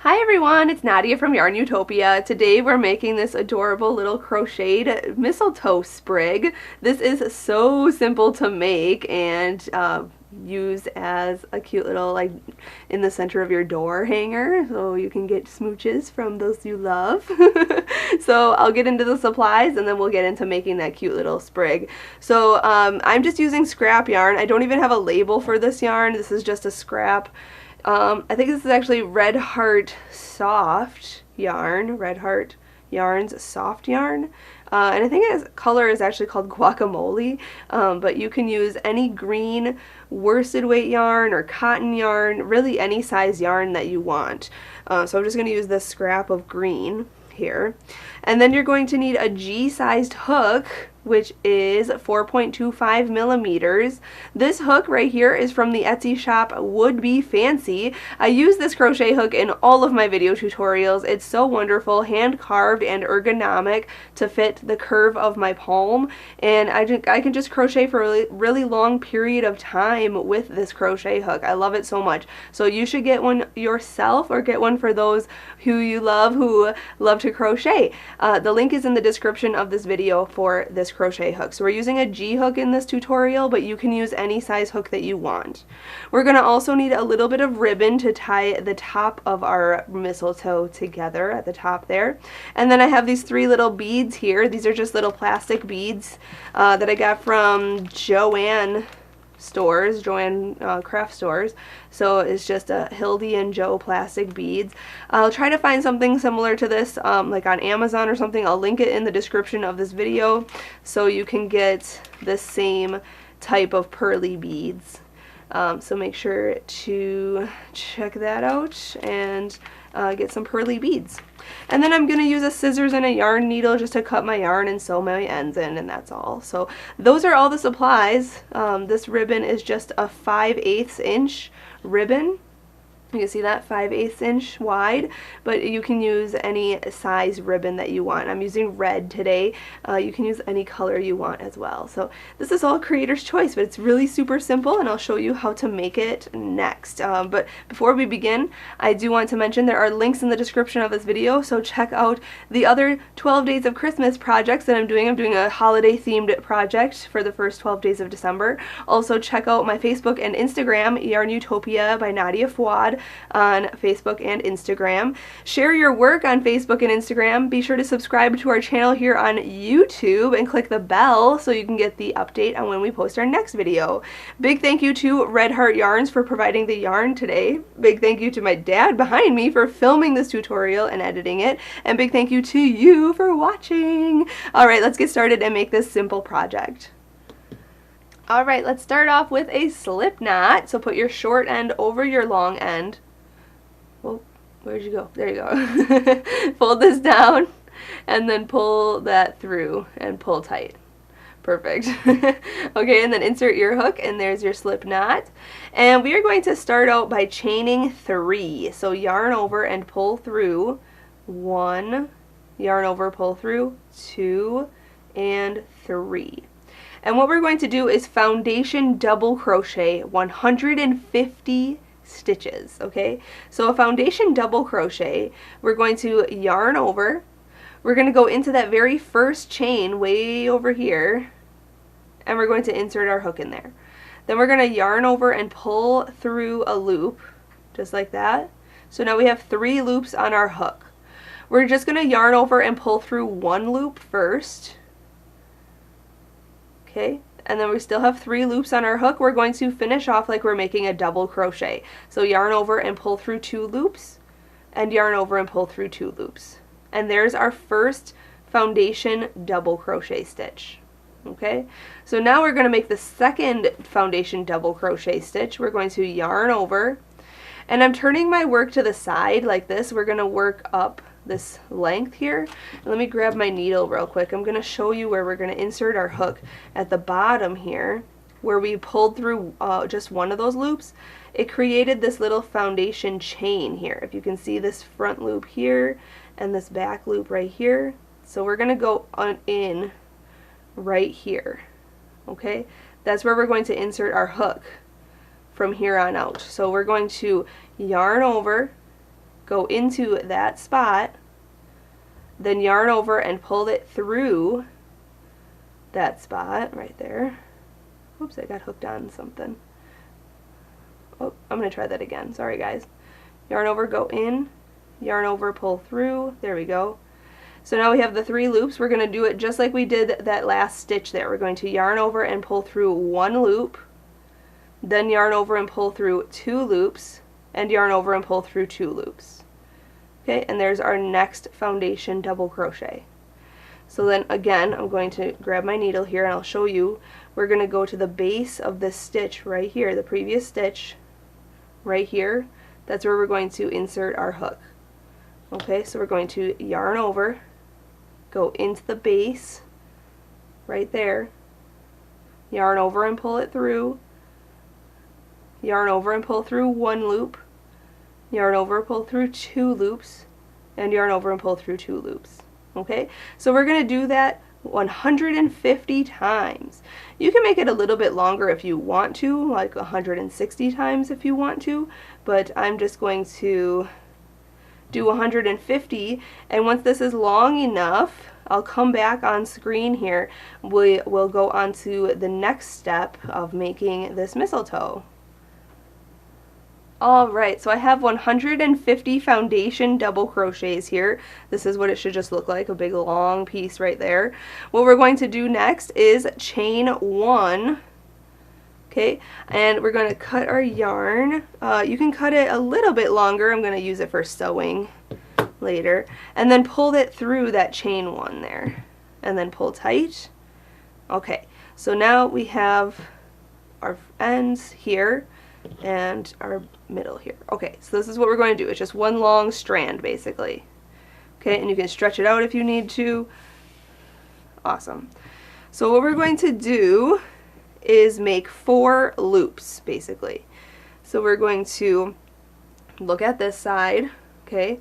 Hi everyone, it's Nadia from YARNutopia. Today we're making this adorable little crocheted mistletoe sprig. This is so simple to make and use as a cute little, like, in the center of your door hanger, so you can get smooches from those you love. So I'll get into the supplies and then we'll get into making that cute little sprig. So I'm just using scrap yarn. I don't even have a label for this yarn. This is just a scrap. I think this is actually Red Heart Soft yarn, Red Heart Yarns Soft Yarn, and I think its color is actually called Guacamole, but you can use any green worsted weight yarn or cotton yarn, really any size yarn that you want. So I'm just going to use this scrap of green here, and then you're going to need a G-sized hook, which is 4.25 millimeters. This hook right here is from the Etsy shop Would Be Fancy. I use this crochet hook in all of my video tutorials. It's so wonderful, hand carved and ergonomic to fit the curve of my palm, and I can just crochet for a really long period of time with this crochet hook. I love it so much. So you should get one yourself or get one for those who you love who love to crochet. The link is in the description of this video for this crochet hook. So we're using a G hook in this tutorial, but you can use any size hook that you want. We're going to also need a little bit of ribbon to tie the top of our mistletoe together at the top there. And then I have these 3 little beads here. These are just little plastic beads that I got from Joann craft stores. So it's just a Hildy and Joe plastic beads. I'll try to find something similar to this like on Amazon or something. I'll link it in the description of this video so you can get the same type of pearly beads. So make sure to check that out and get some pearly beads. And then I'm going to use a scissors and a yarn needle just to cut my yarn and sew my ends in, and that's all. So those are all the supplies. This ribbon is just a 5/8 inch ribbon. You can see that, 5/8 inch wide, but you can use any size ribbon that you want. I'm using red today. You can use any color you want as well. So this is all creator's choice, but it's really super simple, and I'll show you how to make it next. But before we begin, I do want to mention there are links in the description of this video, so check out the other 12 Days of Christmas projects that I'm doing. I'm doing a holiday themed project for the first 12 days of December. Also check out my Facebook and Instagram, YARNutopia by Nadia Fuad, on Facebook and Instagram. Share your work on Facebook and Instagram. Be sure to subscribe to our channel here on YouTube and click the bell so you can get the update on when we post our next video. Big thank you to Red Heart Yarns for providing the yarn today. Big thank you to my dad behind me for filming this tutorial and editing it. And big thank you to you for watching. Alright, let's get started and make this simple project. Alright, let's start off with a slip knot. So put your short end over your long end. Well, where'd you go? There you go. Fold this down and then pull that through and pull tight. Perfect. Okay, and then insert your hook, and there's your slip knot. And we are going to start out by chaining 3. So yarn over and pull through 1, yarn over, pull through 2, and 3. And what we're going to do is foundation double crochet 150 stitches, okay? So a foundation double crochet, we're going to yarn over, we're going to go into that very first chain way over here, and we're going to insert our hook in there. Then we're going to yarn over and pull through a loop, just like that. So now we have 3 loops on our hook. We're just going to yarn over and pull through 1 loop first. Okay, and then we still have 3 loops on our hook. We're going to finish off like we're making a double crochet. So yarn over and pull through 2 loops, and yarn over and pull through 2 loops. And there's our first foundation double crochet stitch. Okay, so now we're going to make the second foundation double crochet stitch. We're going to yarn over, and I'm turning my work to the side like this. We're going to work up this length here. Let me grab my needle real quick. I'm going to show you where we're going to insert our hook at the bottom here, where we pulled through just one of those loops. It created this little foundation chain here. If you can see this front loop here and this back loop right here. So we're going to go in right here. Okay, that's where we're going to insert our hook from here on out. So we're going to yarn over, go into that spot, then yarn over and pull it through that spot right there. Oops, I got hooked on something. Oh, I'm going to try that again. Sorry guys. Yarn over, go in, yarn over, pull through. There we go. So now we have the 3 loops. We're going to do it just like we did that last stitch there. We're going to yarn over and pull through 1 loop, then yarn over and pull through 2 loops, and yarn over and pull through 2 loops. Okay, and there's our next foundation double crochet. So then again, I'm going to grab my needle here and I'll show you. We're going to go to the base of this stitch right here, the previous stitch right here. That's where we're going to insert our hook. Okay, so we're going to yarn over, go into the base right there, yarn over and pull it through, yarn over and pull through 1 loop, yarn over, pull through 2 loops, and yarn over and pull through 2 loops. Okay, so we're going to do that 150 times. You can make it a little bit longer if you want to, like 160 times if you want to, but I'm just going to do 150, and once this is long enough, I'll come back on screen here. We'll go on to the next step of making this mistletoe. Alright, so I have 150 foundation double crochets here. This is what it should just look like, a big long piece right there. What we're going to do next is chain 1. Okay, and we're going to cut our yarn. You can cut it a little bit longer. I'm going to use it for sewing later. And then pull it through that chain 1 there. And then pull tight. Okay, so now we have our ends here and our middle here. Okay, so this is what we're going to do. It's just one long strand basically. Okay, and you can stretch it out if you need to. Awesome. So what we're going to do is make 4 loops basically. So we're going to look at this side, okay?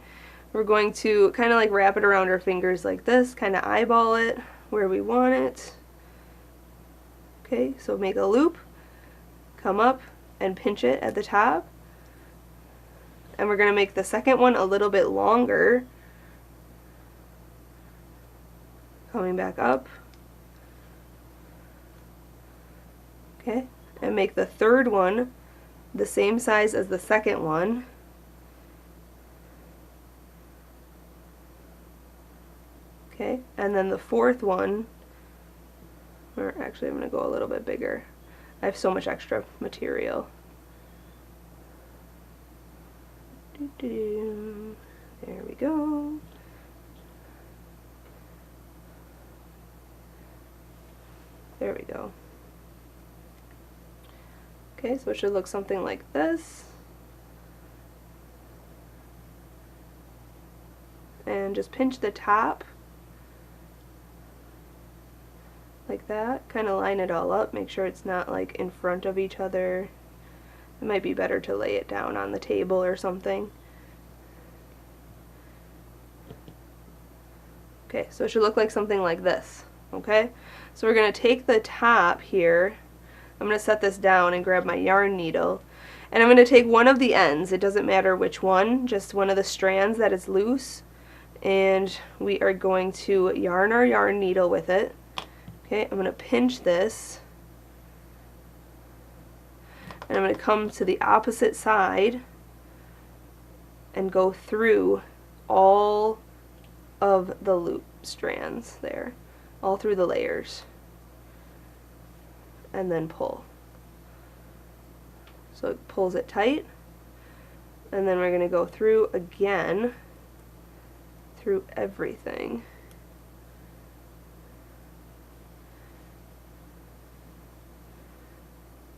We're going to kind of like wrap it around our fingers like this, kind of eyeball it where we want it. Okay, so make a loop, come up and pinch it at the top. And we're going to make the second one a little bit longer. Coming back up. Okay, and make the third one the same size as the second one. Okay, and then the fourth one, or actually I'm going to go a little bit bigger. I have so much extra material. There we go. There we go. Okay, so it should look something like this. And just pinch the top like that. Kind of line it all up. Make sure it's not like in front of each other. It might be better to lay it down on the table or something. Okay, so it should look like something like this. Okay, so we're going to take the top here. I'm going to set this down and grab my yarn needle, and I'm going to take one of the ends, it doesn't matter which one, just one of the strands that is loose, and we are going to yarn our yarn needle with it. Okay, I'm going to pinch this, and I'm going to come to the opposite side and go through all of the loop strands there, all through the layers. And then pull. So it pulls it tight, and then we're going to go through again through everything.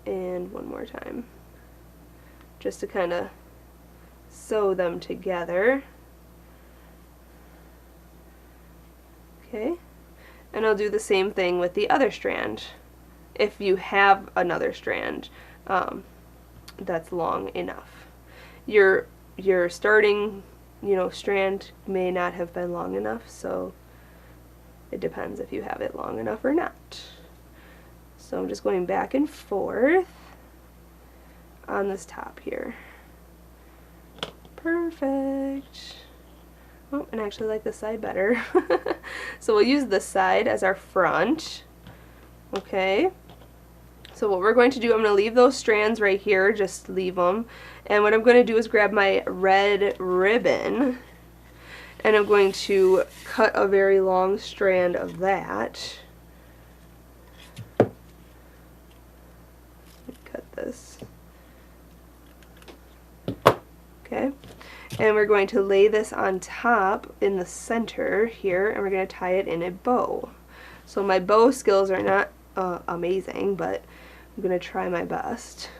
And one more time, just to kind of sew them together. Okay, and I'll do the same thing with the other strand. If you have another strand that's long enough. Your starting, strand may not have been long enough, so it depends if you have it long enough or not. So I'm just going back and forth on this top here. Perfect. Oh, and I actually like this side better. So we'll use this side as our front. Okay. So what we're going to do, I'm going to leave those strands right here, just leave them. And what I'm going to do is grab my red ribbon, and I'm going to cut a very long strand of that. Cut this. Okay. And we're going to lay this on top in the center here, and we're going to tie it in a bow. So my bow skills are not amazing, but I'm going to try my best.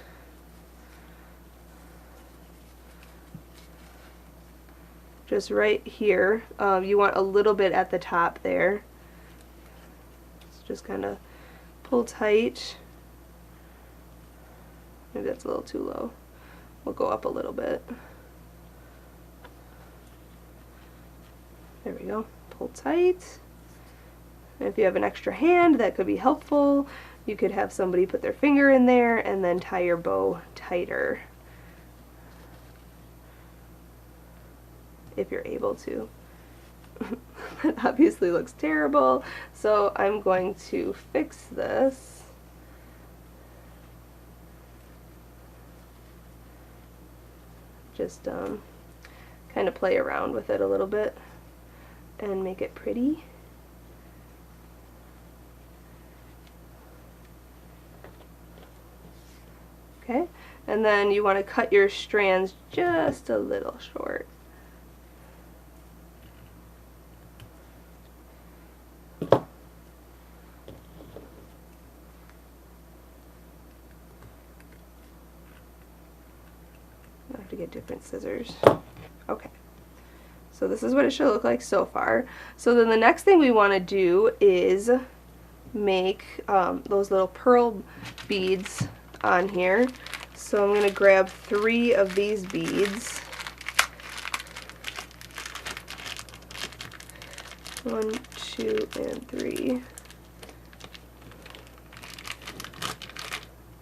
Just right here. You want a little bit at the top there. So just kind of pull tight. Maybe that's a little too low. We'll go up a little bit. There we go. Pull tight. And if you have an extra hand, that could be helpful. You could have somebody put their finger in there and then tie your bow tighter, if you're able to. That obviously looks terrible, so I'm going to fix this. Just kind of play around with it a little bit and make it pretty. Okay, and then you want to cut your strands just a little short. I have to get different scissors. Okay. So this is what it should look like so far. So then the next thing we want to do is make those little pearl beads on here. So I'm going to grab 3 of these beads. 1, 2, and 3.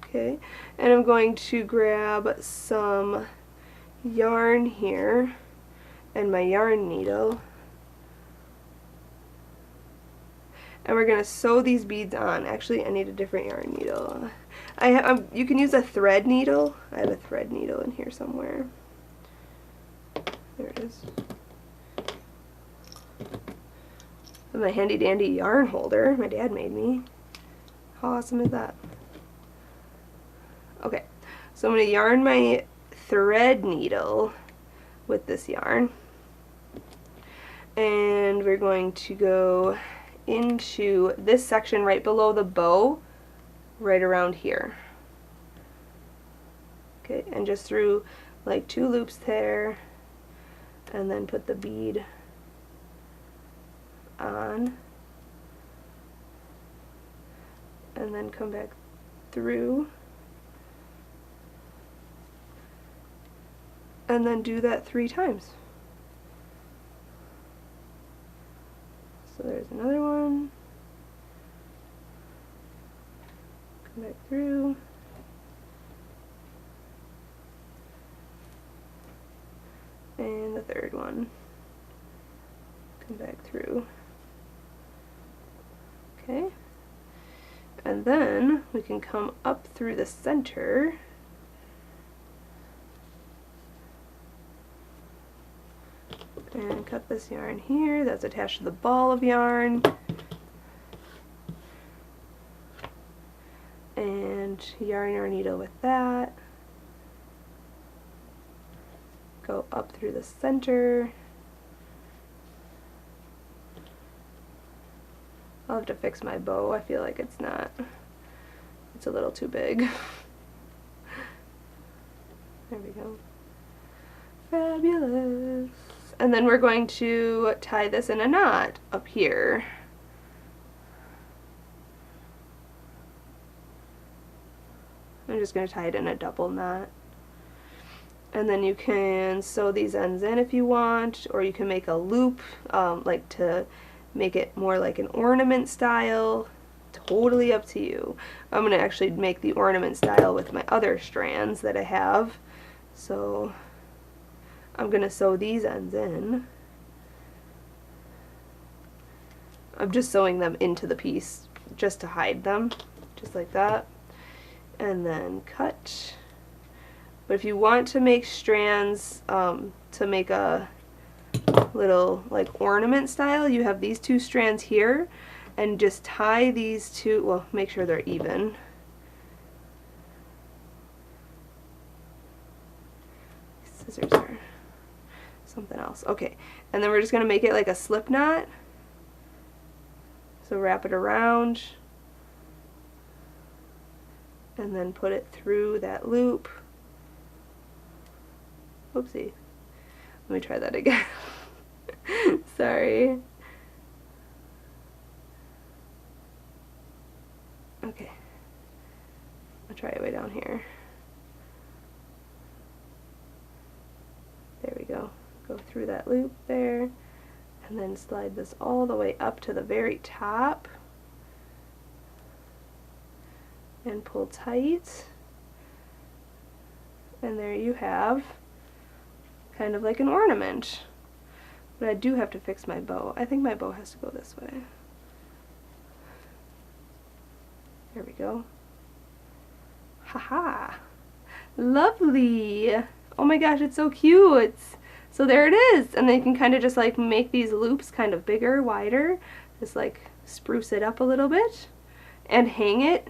Okay, and I'm going to grab some yarn here and my yarn needle, and we're going to sew these beads on. Actually, I need a different yarn needle. You can use a thread needle. I have a thread needle in here somewhere. There it is. And my handy dandy yarn holder my dad made me. How awesome is that? Okay, so I'm going to yarn my thread needle with this yarn, and we're going to go into this section right below the bow, right around here. Okay, and just through like 2 loops there, and then put the bead on, and then come back through, and then do that 3 times. So there's another one. Come back through. And the 3rd one. Come back through. Okay. And then we can come up through the center. And cut this yarn here that's attached to the ball of yarn, and yarn our needle with that, go up through the center. I'll have to fix my bow. I feel like it's a little too big. There we go. Fabulous. And then we're going to tie this in a knot up here. I'm just going to tie it in a double knot. And then you can sew these ends in if you want, or you can make a loop, like to make it more like an ornament style. Totally up to you. I'm going to actually make the ornament style with my other strands that I have. So I'm going to sew these ends in. I'm just sewing them into the piece just to hide them, just like that. And then cut. But if you want to make strands to make a little like ornament style, you have these two strands here, and just tie these two, well, make sure they're even. Scissors are something else. Okay, and then we're just going to make it like a slip knot. So wrap it around and then put it through that loop. Oopsie. Let me try that again. Sorry. Okay. I'll try it way down here. There we go. Go through that loop there. And then slide this all the way up to the very top and pull tight, and there you have kind of like an ornament. But I do have to fix my bow. I think my bow has to go this way. There we go. Haha! Lovely! Oh my gosh, it's so cute! So there it is, and then you can kind of just like make these loops kind of bigger, wider, just like spruce it up a little bit, and hang it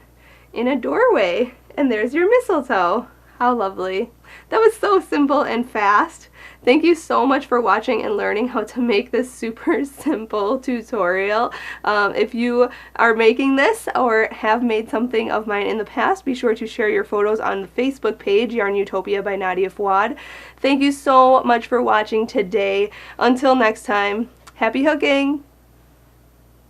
in a doorway, and there's your mistletoe. How lovely. That was so simple and fast. Thank you so much for watching and learning how to make this super simple tutorial. If you are making this or have made something of mine in the past, be sure to share your photos on the Facebook page, YARNutopia by Nadia Fuad. Thank you so much for watching today. Until next time, happy hooking!